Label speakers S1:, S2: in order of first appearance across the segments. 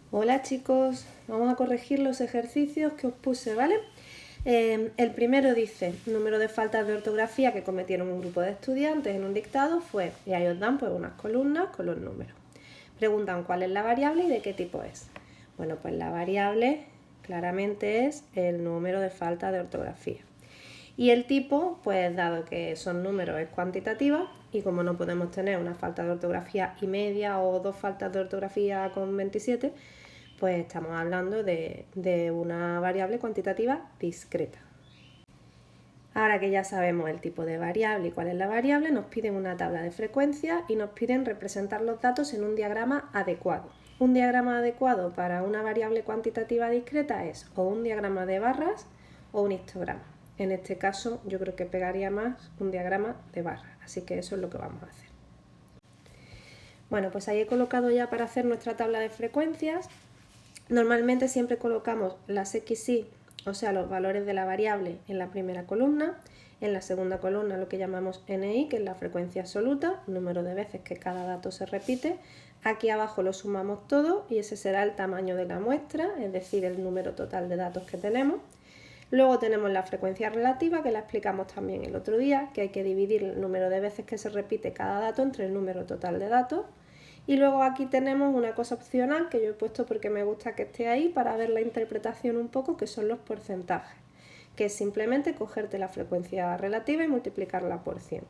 S1: Hola chicos, vamos a corregir los ejercicios que os puse, ¿vale? El primero dice, número de faltas de ortografía que cometieron un grupo de estudiantes en un dictado fue, y ahí os dan pues unas columnas con los números. Preguntan cuál es la variable y de qué tipo es. Bueno, pues la variable claramente es el número de faltas de ortografía. Y el tipo, pues dado que son números, es cuantitativa, y como no podemos tener una falta de ortografía y media o dos faltas de ortografía con 27, pues estamos hablando de una variable cuantitativa discreta. Ahora que ya sabemos el tipo de variable y cuál es la variable, nos piden una tabla de frecuencias y nos piden representar los datos en un diagrama adecuado. Un diagrama adecuado para una variable cuantitativa discreta es o un diagrama de barras o un histograma. En este caso yo creo que pegaría más un diagrama de barras, así que eso es lo que vamos a hacer. Bueno, pues ahí he colocado ya para hacer nuestra tabla de frecuencias. Normalmente siempre colocamos las XY, o sea, los valores de la variable en la primera columna, en la segunda columna lo que llamamos NI, que es la frecuencia absoluta, número de veces que cada dato se repite. Aquí abajo lo sumamos todo y ese será el tamaño de la muestra, es decir, el número total de datos que tenemos. Luego tenemos la frecuencia relativa, que la explicamos también el otro día, que hay que dividir el número de veces que se repite cada dato entre el número total de datos. Y luego aquí tenemos una cosa opcional que yo he puesto porque me gusta que esté ahí para ver la interpretación un poco, que son los porcentajes, que es simplemente cogerte la frecuencia relativa y multiplicarla por 100.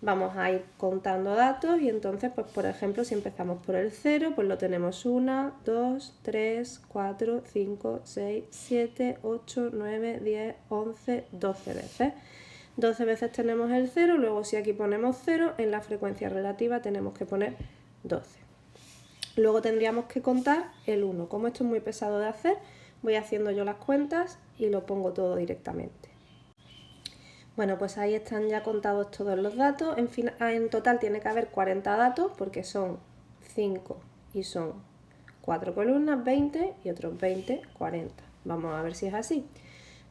S1: Vamos a ir contando datos y entonces, pues por ejemplo, si empezamos por el 0, pues lo tenemos 1, 2, 3, 4, 5, 6, 7, 8, 9, 10, 11, 12 veces. 12 veces tenemos el 0, luego si aquí ponemos 0, en la frecuencia relativa tenemos que poner 12. Luego tendríamos que contar el 1. Como esto es muy pesado de hacer, voy haciendo yo las cuentas y lo pongo todo directamente. Bueno, pues ahí están ya contados todos los datos. En total tiene que haber 40 datos porque son 5 y son 4 columnas, 20 y otros 20, 40. Vamos a ver si es así.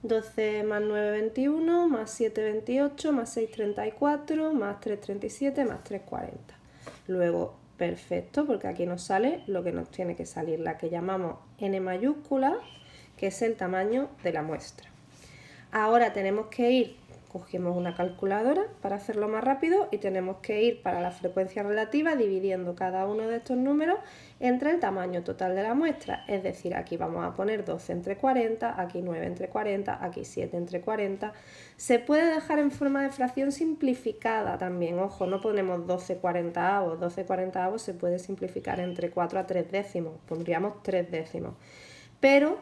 S1: 12 más 9, 21, más 7, 28, más 6, 34, más 3, 37, más 3, 40. Luego, perfecto, porque aquí nos sale lo que nos tiene que salir, la que llamamos n mayúscula, que es el tamaño de la muestra. Ahora tenemos que ir, cogemos una calculadora para hacerlo más rápido y tenemos que ir para la frecuencia relativa dividiendo cada uno de estos números entre el tamaño total de la muestra. Es decir, aquí vamos a poner 12 entre 40, aquí 9 entre 40, aquí 7 entre 40. Se puede dejar en forma de fracción simplificada también. Ojo, no ponemos 12 cuarentaavos. 12 cuarentaavos se puede simplificar entre 4 a 3 décimos. Pondríamos 3 décimos. Pero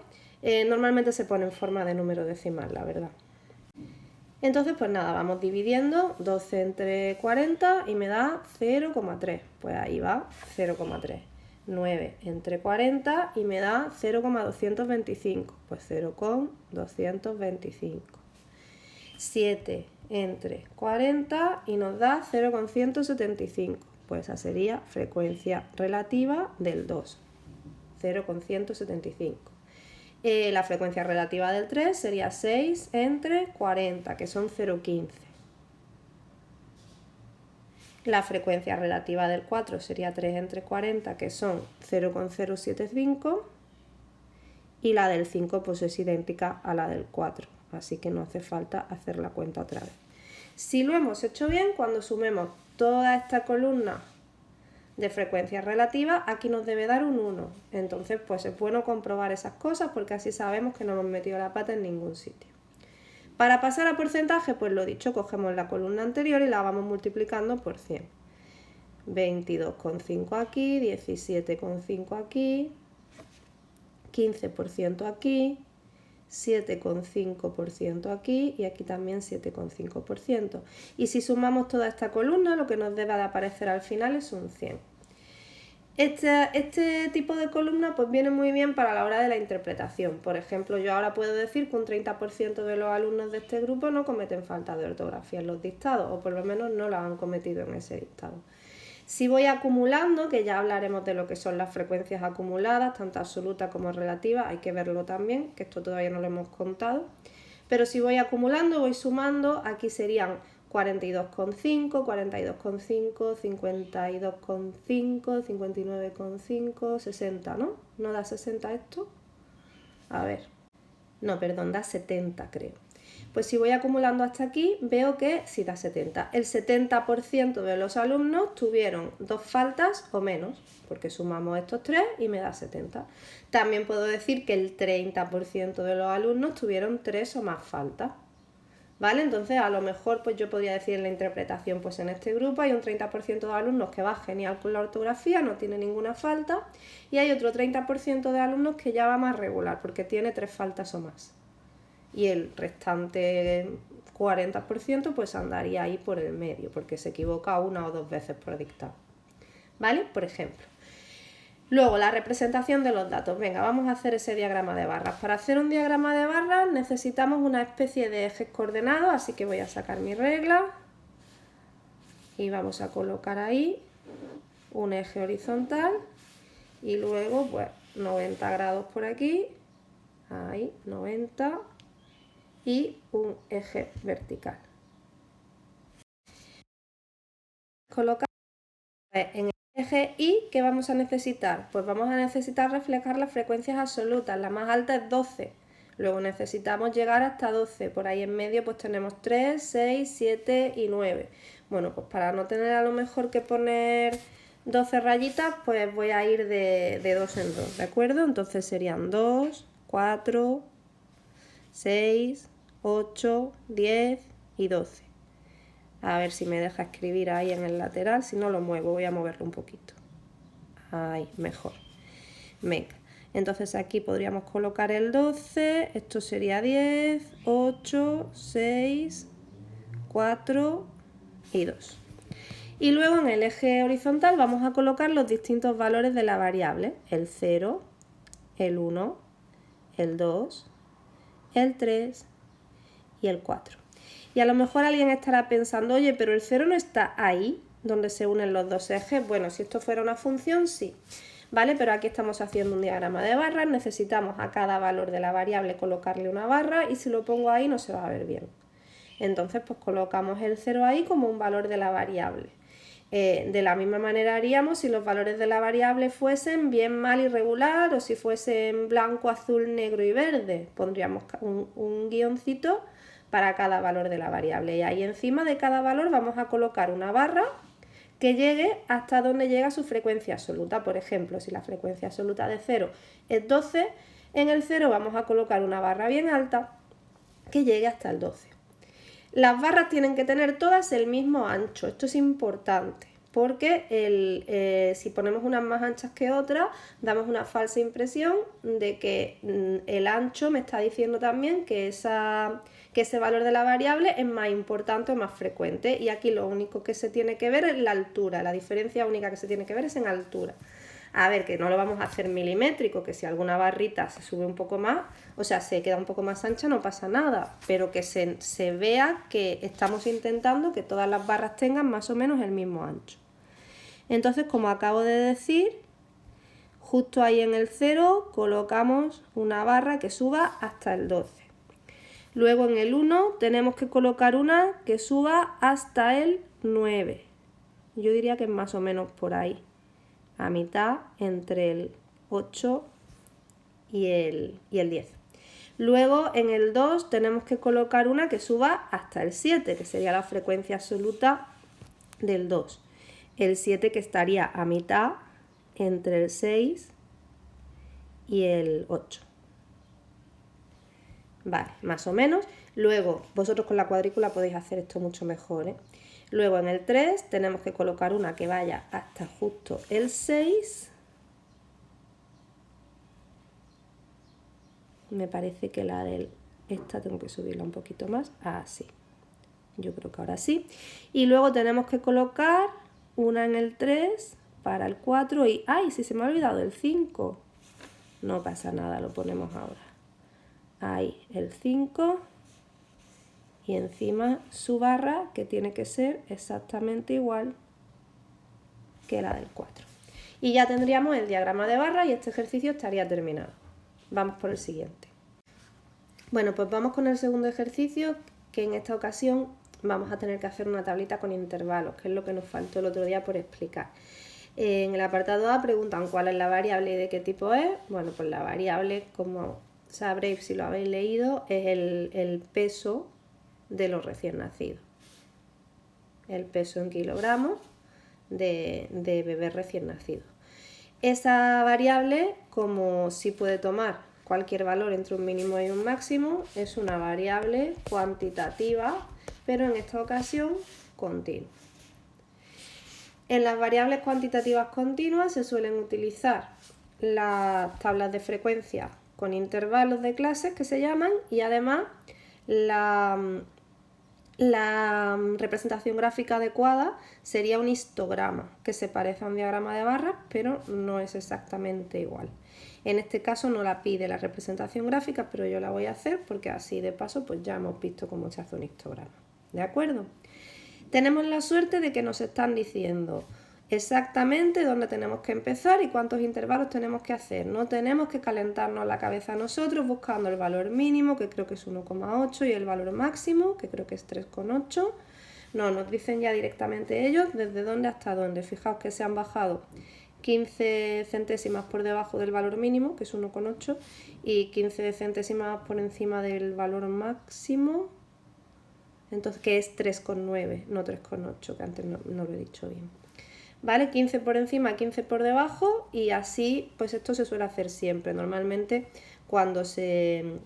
S1: normalmente se pone en forma de número decimal, la verdad. Entonces, pues nada, vamos dividiendo 12 entre 40 y me da 0,3. Pues ahí va 0,3. 9 entre 40 y me da 0,225. Pues 0,225. 7 entre 40 y nos da 0,175. Pues esa sería frecuencia relativa del 2. 0,175. La frecuencia relativa del 3 sería 6 entre 40, que son 0,15. La frecuencia relativa del 4 sería 3 entre 40, que son 0,075. Y la del 5 pues es idéntica a la del 4, así que no hace falta hacer la cuenta otra vez. Si lo hemos hecho bien, cuando sumemos toda esta columna de frecuencia relativa, aquí nos debe dar un 1. Entonces, pues es bueno comprobar esas cosas porque así sabemos que no hemos metido la pata en ningún sitio. Para pasar a porcentaje, pues lo dicho, cogemos la columna anterior y la vamos multiplicando por 100. 22,5 aquí, 17,5 aquí, 15% aquí, 7,5% aquí y aquí también 7,5%. Y si sumamos toda esta columna, lo que nos debe de aparecer al final es un 100. Este tipo de columna pues viene muy bien para la hora de la interpretación. Por ejemplo, yo ahora puedo decir que un 30% de los alumnos de este grupo no cometen falta de ortografía en los dictados, o por lo menos no la han cometido en ese dictado. Si voy acumulando, que ya hablaremos de lo que son las frecuencias acumuladas, tanto absolutas como relativas, hay que verlo también, que esto todavía no lo hemos contado. Pero si voy acumulando, voy sumando, aquí serían 42,5, 42,5, 52,5, 59,5, 60, ¿no? ¿No da 60 esto? A ver, no, perdón, da 70 creo. Pues si voy acumulando hasta aquí, veo que sí da 70. El 70% de los alumnos tuvieron 2 faltas o menos, porque sumamos estos 3 y me da 70. También puedo decir que el 30% de los alumnos tuvieron 3 o más faltas. ¿Vale? Entonces a lo mejor pues yo podría decir en la interpretación, pues en este grupo hay un 30% de alumnos que va genial con la ortografía, no tiene ninguna falta, y hay otro 30% de alumnos que ya va más regular, porque tiene 3 faltas o más. Y el restante 40% pues andaría ahí por el medio, porque se equivoca 1 o 2 veces por dictado. ¿Vale? Por ejemplo. Luego, la representación de los datos. Venga, vamos a hacer ese diagrama de barras. Para hacer un diagrama de barras necesitamos una especie de ejes coordenados, así que voy a sacar mi regla y vamos a colocar ahí un eje horizontal y luego pues 90 grados por aquí, ahí 90 y un eje vertical. Colocar en el eje Y, ¿qué vamos a necesitar? Pues vamos a necesitar reflejar las frecuencias absolutas. La más alta es 12. Luego necesitamos llegar hasta 12. Por ahí en medio pues tenemos 3, 6, 7 y 9. Bueno, pues para no tener a lo mejor que poner 12 rayitas, pues voy a ir de 2 en 2, ¿de acuerdo? Entonces serían 2, 4, 6, 8, 10 y 12. A ver si me deja escribir ahí en el lateral, si no lo muevo, voy a moverlo un poquito. Ahí, mejor. Venga, entonces aquí podríamos colocar el 12, esto sería 10, 8, 6, 4 y 2. Y luego en el eje horizontal vamos a colocar los distintos valores de la variable, el 0, el 1, el 2, el 3 y el 4. Y a lo mejor alguien estará pensando, oye, pero el 0 no está ahí, donde se unen los dos ejes. Bueno, si esto fuera una función, sí. ¿Vale? Pero aquí estamos haciendo un diagrama de barras, necesitamos a cada valor de la variable colocarle una barra y si lo pongo ahí no se va a ver bien. Entonces, pues colocamos el 0 ahí como un valor de la variable. De la misma manera haríamos si los valores de la variable fuesen bien, mal y regular o si fuesen blanco, azul, negro y verde. Pondríamos un guioncito para cada valor de la variable y ahí encima de cada valor vamos a colocar una barra que llegue hasta donde llega su frecuencia absoluta. Por ejemplo, si la frecuencia absoluta de 0 es 12, en el 0 vamos a colocar una barra bien alta que llegue hasta el 12. Las barras tienen que tener todas el mismo ancho, esto es importante, porque si ponemos unas más anchas que otras, damos una falsa impresión de que el ancho me está diciendo también que ese valor de la variable es más importante o más frecuente. Y aquí lo único que se tiene que ver es la altura, la diferencia única que se tiene que ver es en altura. A ver, que no lo vamos a hacer milimétrico, que si alguna barrita se sube un poco más, o sea, se queda un poco más ancha, no pasa nada, pero que se vea que estamos intentando que todas las barras tengan más o menos el mismo ancho. Entonces, como acabo de decir, justo ahí en el 0 colocamos una barra que suba hasta el 12. Luego en el 1 tenemos que colocar una que suba hasta el 9. Yo diría que es más o menos por ahí, a mitad entre el 8 y el 10. Luego en el 2 tenemos que colocar una que suba hasta el 7, que sería la frecuencia absoluta del 2. El 7 que estaría a mitad entre el 6 y el 8. Vale, más o menos. Luego, vosotros con la cuadrícula podéis hacer esto mucho mejor, ¿eh? Luego en el 3 tenemos que colocar una que vaya hasta justo el 6. Me parece que la de esta tengo que subirla un poquito más. Así. Yo creo que ahora sí. Y luego tenemos que colocar una en el 3 para el 4 y... ¡ay! Si se me ha olvidado el 5. No pasa nada, lo ponemos ahora. Ahí, el 5. Y encima su barra, que tiene que ser exactamente igual que la del 4. Y ya tendríamos el diagrama de barra y este ejercicio estaría terminado. Vamos por el siguiente. Bueno, pues vamos con el segundo ejercicio, que en esta ocasión vamos a tener que hacer una tablita con intervalos, que es lo que nos faltó el otro día por explicar. En el apartado A preguntan cuál es la variable y de qué tipo es. Bueno, pues la variable, como sabréis si lo habéis leído, es el peso de los recién nacidos. El peso en kilogramos de bebés recién nacidos. Esa variable, como sí puede tomar cualquier valor entre un mínimo y un máximo, es una variable cuantitativa, pero en esta ocasión continua. En las variables cuantitativas continuas se suelen utilizar las tablas de frecuencia con intervalos de clases que se llaman, y además la representación gráfica adecuada sería un histograma, que se parece a un diagrama de barras, pero no es exactamente igual. En este caso no la pide la representación gráfica, pero yo la voy a hacer porque así de paso pues ya hemos visto cómo se hace un histograma. ¿De acuerdo? Tenemos la suerte de que nos están diciendo exactamente dónde tenemos que empezar y cuántos intervalos tenemos que hacer. No tenemos que calentarnos la cabeza nosotros buscando el valor mínimo, que creo que es 1,8, y el valor máximo, que creo que es 3,8. No, nos dicen ya directamente ellos desde dónde hasta dónde. Fijaos que se han bajado 15 centésimas por debajo del valor mínimo, que es 1,8, y 15 centésimas por encima del valor máximo, entonces que es 3,9, no 3,8, que antes no lo he dicho bien. ¿Vale? 15 por encima, 15 por debajo, y así pues esto se suele hacer siempre. Normalmente cuando se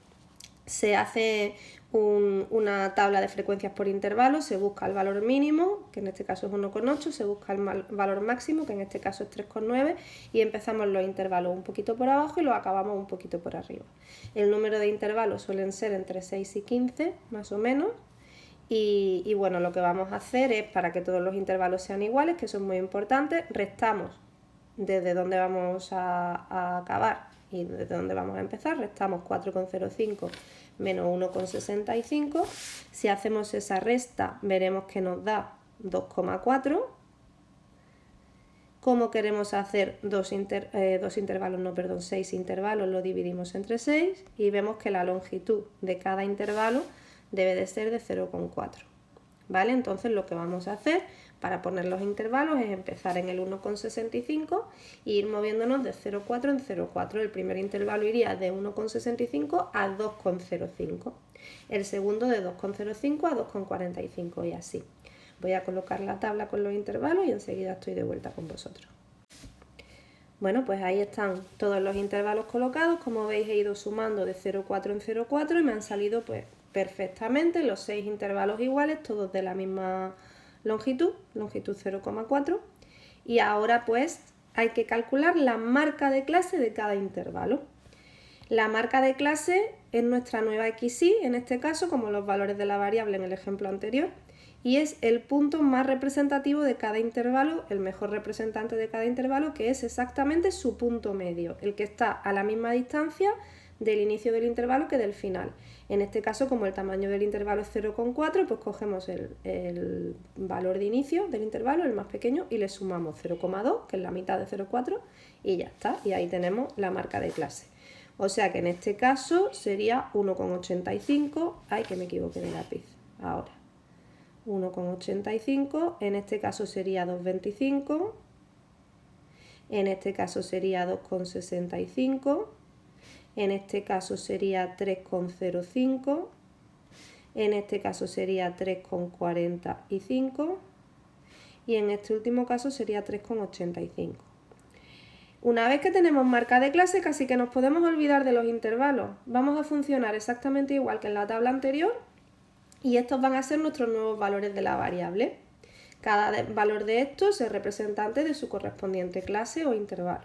S1: hace una tabla de frecuencias por intervalos, se busca el valor mínimo, que en este caso es 1,8, se busca el valor máximo, que en este caso es 3,9, y empezamos los intervalos un poquito por abajo y los acabamos un poquito por arriba. El número de intervalos suelen ser entre 6 y 15, más o menos. Y bueno, lo que vamos a hacer es, para que todos los intervalos sean iguales, que eso es muy importante, restamos desde donde vamos a acabar y desde donde vamos a empezar, restamos 4,05 menos 1,65. Si hacemos esa resta, veremos que nos da 2,4. Como queremos hacer 6 intervalos, lo dividimos entre 6 y vemos que la longitud de cada intervalo debe de ser de 0,4. ¿Vale? Entonces lo que vamos a hacer para poner los intervalos es empezar en el 1,65 e ir moviéndonos de 0,4 en 0,4. El primer intervalo iría de 1,65 a 2,05. El segundo de 2,05 a 2,45 y así. Voy a colocar la tabla con los intervalos y enseguida estoy de vuelta con vosotros. Bueno, pues ahí están todos los intervalos colocados. Como veis, he ido sumando de 0,4 en 0,4 y me han salido pues perfectamente los 6 intervalos iguales, todos de la misma longitud 0,4. Y ahora pues hay que calcular la marca de clase de cada intervalo. La marca de clase es nuestra nueva XY, en este caso, como los valores de la variable en el ejemplo anterior, y es el punto más representativo de cada intervalo, el mejor representante de cada intervalo, que es exactamente su punto medio, el que está a la misma distancia del inicio del intervalo que del final. En este caso, como el tamaño del intervalo es 0,4, pues cogemos el valor de inicio del intervalo, el más pequeño, y le sumamos 0,2, que es la mitad de 0,4, y ya está, y ahí tenemos la marca de clase. O sea que en este caso sería 1,85, ay que me equivoqué de lápiz, ahora 1,85, en este caso sería 2,25, en este caso sería 2,65, en este caso sería 3,05, en este caso sería 3,45 y en este último caso sería 3,85. Una vez que tenemos marca de clase, casi que nos podemos olvidar de los intervalos. Vamos a funcionar exactamente igual que en la tabla anterior y estos van a ser nuestros nuevos valores de la variable. Cada valor de estos es representante de su correspondiente clase o intervalo.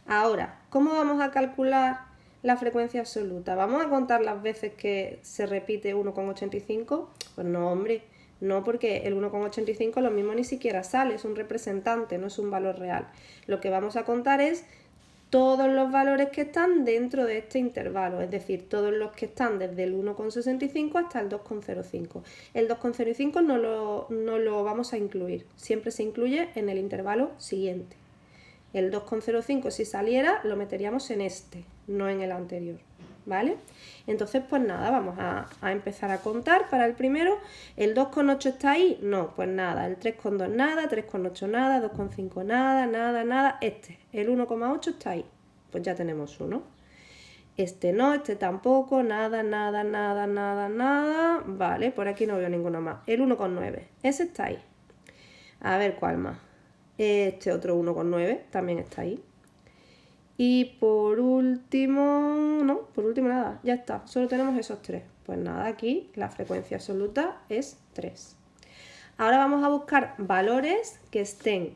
S1: Ahora, ¿cómo vamos a calcular la frecuencia absoluta? ¿Vamos a contar las veces que se repite 1,85? Pues no, hombre, no, porque el 1,85 lo mismo ni siquiera sale, es un representante, no es un valor real. Lo que vamos a contar es todos los valores que están dentro de este intervalo, es decir, todos los que están desde el 1,65 hasta el 2,05. El 2,05 no lo vamos a incluir, siempre se incluye en el intervalo siguiente. El 2,05 si saliera lo meteríamos en este, no en el anterior. ¿vale? Entonces, pues nada, vamos a empezar a contar para el primero. ¿El 2,8 está ahí? No, pues nada. El 3,2 nada, 3,8 nada, 2,5 nada, nada, nada. El 1,8 está ahí. Pues ya tenemos uno. Este no, este tampoco, nada, nada, nada, nada, nada. Vale, por aquí no veo ninguno más. El 1,9, ese está ahí. A ver cuál más. Este otro 1,9 también está ahí. Y por último, no, por último nada, ya está, solo tenemos esos tres. Pues nada, aquí la frecuencia absoluta es 3. Ahora vamos a buscar valores que estén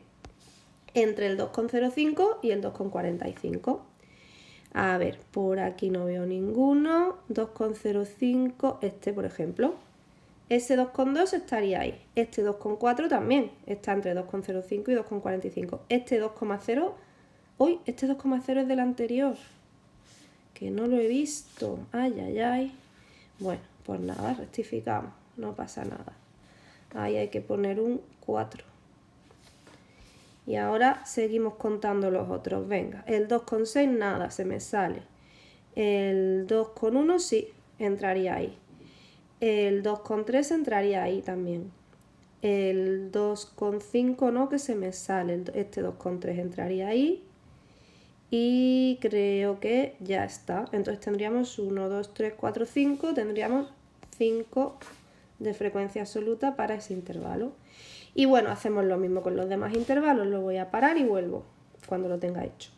S1: entre el 2,05 y el 2,45. A ver, por aquí no veo ninguno. 2,05, este por ejemplo. Ese 2,2 estaría ahí. Este 2,4 también está entre 2,05 y 2,45. Este 2,0, uy, este 2,0 es del anterior, que no lo he visto. Ay, ay, ay. Bueno, pues nada, rectificamos, no pasa nada. Ahí hay que poner un 4. Y ahora seguimos contando los otros. Venga, el 2,6 nada, se me sale. El 2,1 sí, entraría ahí. El 2,3 entraría ahí también. El 2,5 no, que se me sale. Este 2,3 entraría ahí. Y creo que ya está. Entonces tendríamos 1, 2, 3, 4, 5. Tendríamos 5 de frecuencia absoluta para ese intervalo. Y bueno, hacemos lo mismo con los demás intervalos. Lo voy a parar y vuelvo cuando lo tenga hecho.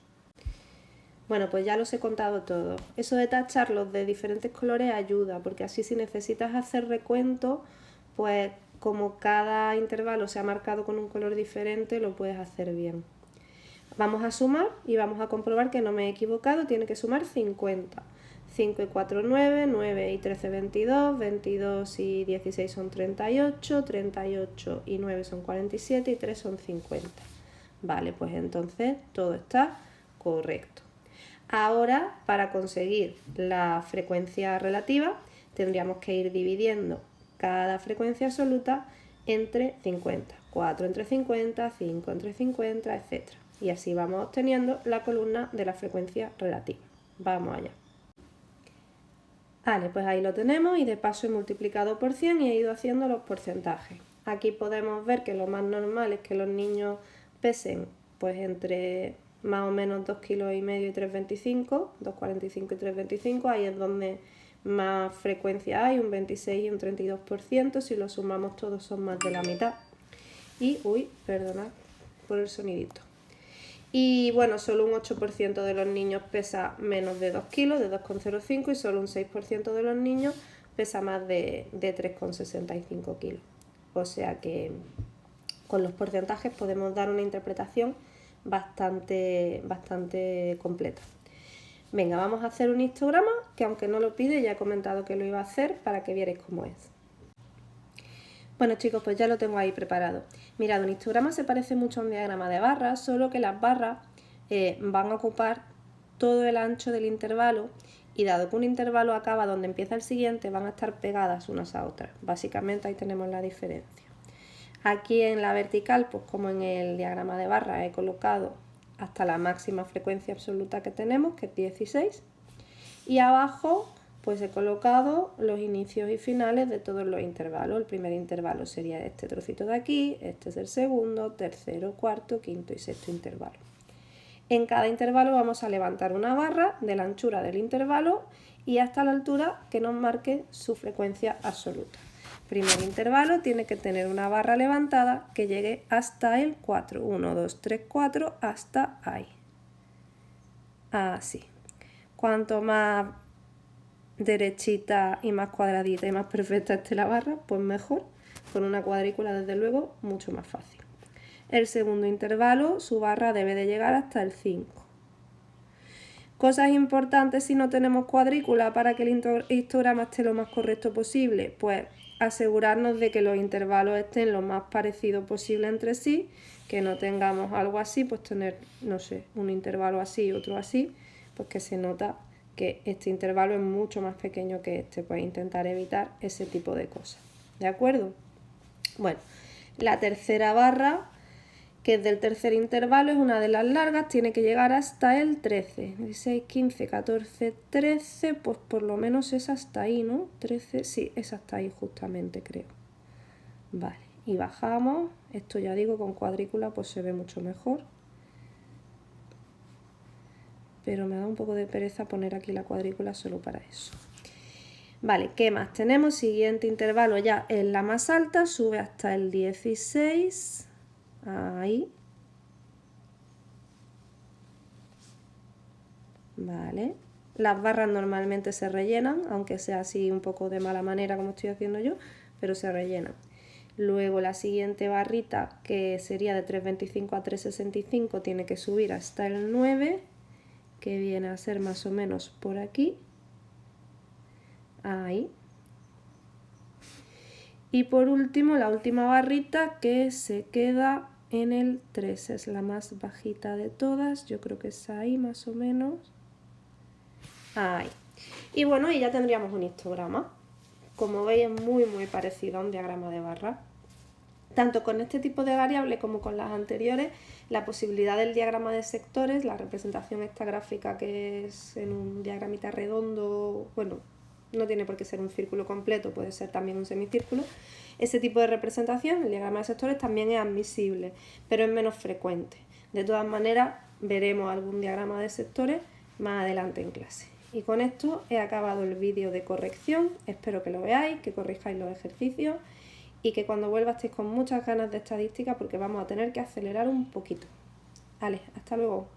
S1: Bueno, pues ya los he contado todos. Eso de tacharlos de diferentes colores ayuda, porque así si necesitas hacer recuento, pues como cada intervalo se ha marcado con un color diferente, lo puedes hacer bien. Vamos a sumar y vamos a comprobar que no me he equivocado. Tiene que sumar 50. 5 y 4, 9, 9 y 13, 22, 22 y 16 son 38, 38 y 9 son 47 y 3 son 50. Vale, pues entonces todo está correcto. Ahora, para conseguir la frecuencia relativa, tendríamos que ir dividiendo cada frecuencia absoluta entre 50. 4 entre 50, 5 entre 50, etc. Y así vamos obteniendo la columna de la frecuencia relativa. Vamos allá. Vale, pues ahí lo tenemos y de paso he multiplicado por 100 y he ido haciendo los porcentajes. Aquí podemos ver que lo más normal es que los niños pesen pues entre más o menos 2,5 kg y 3,25, 2,45 y 3,25, ahí es donde más frecuencia hay, un 26 y un 32%, si lo sumamos todos son más de la mitad. Y, uy, perdonad por el sonidito. Y bueno, solo un 8% de los niños pesa menos de 2 kilos, de 2,05, y solo un 6% de los niños pesa más de 3,65 kilos. O sea que con los porcentajes podemos dar una interpretación bastante completa. Venga, vamos a hacer un histograma que aunque no lo pide, ya he comentado que lo iba a hacer para que vierais cómo es. Bueno chicos, pues ya lo tengo ahí preparado. Mirad, un histograma se parece mucho a un diagrama de barras, solo que las barras van a ocupar todo el ancho del intervalo y dado que un intervalo acaba donde empieza el siguiente, van a estar pegadas unas a otras. Básicamente ahí tenemos la diferencia. Aquí en la vertical, pues como en el diagrama de barras, he colocado hasta la máxima frecuencia absoluta que tenemos, que es 16, y abajo pues he colocado los inicios y finales de todos los intervalos. El primer intervalo sería este trocito de aquí, este es el segundo, tercero, cuarto, quinto y sexto intervalo. En cada intervalo vamos a levantar una barra de la anchura del intervalo y hasta la altura que nos marque su frecuencia absoluta. Primer intervalo tiene que tener una barra levantada que llegue hasta el 4. 1, 2, 3, 4, hasta ahí. Así. Cuanto más derechita y más cuadradita y más perfecta esté la barra, pues mejor. Con una cuadrícula, desde luego, mucho más fácil. El segundo intervalo, su barra debe de llegar hasta el 5. Cosas importantes si no tenemos cuadrícula para que el histograma esté lo más correcto posible, pues asegurarnos de que los intervalos estén lo más parecidos posible entre sí, que no tengamos algo así, pues tener, no sé, un intervalo así y otro así, pues que se nota que este intervalo es mucho más pequeño que este, pues intentar evitar ese tipo de cosas. ¿De acuerdo? Bueno, la tercera barra que es del tercer intervalo, es una de las largas, tiene que llegar hasta el 13. 16, 15, 14, 13, pues por lo menos es hasta ahí, ¿no? 13, sí, es hasta ahí justamente, creo. Vale, y bajamos. Esto ya digo, con cuadrícula pues se ve mucho mejor. Pero me da un poco de pereza poner aquí la cuadrícula solo para eso. Vale, ¿qué más tenemos? Siguiente intervalo ya en la más alta, sube hasta el 16. Ahí. Vale. Las barras normalmente se rellenan, aunque sea así un poco de mala manera como estoy haciendo yo, pero se rellenan. Luego la siguiente barrita, que sería de 3,25 a 3,65, tiene que subir hasta el 9, que viene a ser más o menos por aquí. Ahí. Y por último, la última barrita que se queda en el 3, es la más bajita de todas, yo creo que es ahí más o menos. Ahí. Y bueno, y ya tendríamos un histograma. Como veis, es muy parecido a un diagrama de barra. Tanto con este tipo de variable como con las anteriores, la posibilidad del diagrama de sectores, la representación esta gráfica que es en un diagramita redondo, bueno, no tiene por qué ser un círculo completo, puede ser también un semicírculo. Ese tipo de representación, el diagrama de sectores, también es admisible, pero es menos frecuente. De todas maneras, veremos algún diagrama de sectores más adelante en clase. Y con esto he acabado el vídeo de corrección. Espero que lo veáis, que corrijáis los ejercicios y que cuando vuelva estéis con muchas ganas de estadística porque vamos a tener que acelerar un poquito. Vale, hasta luego.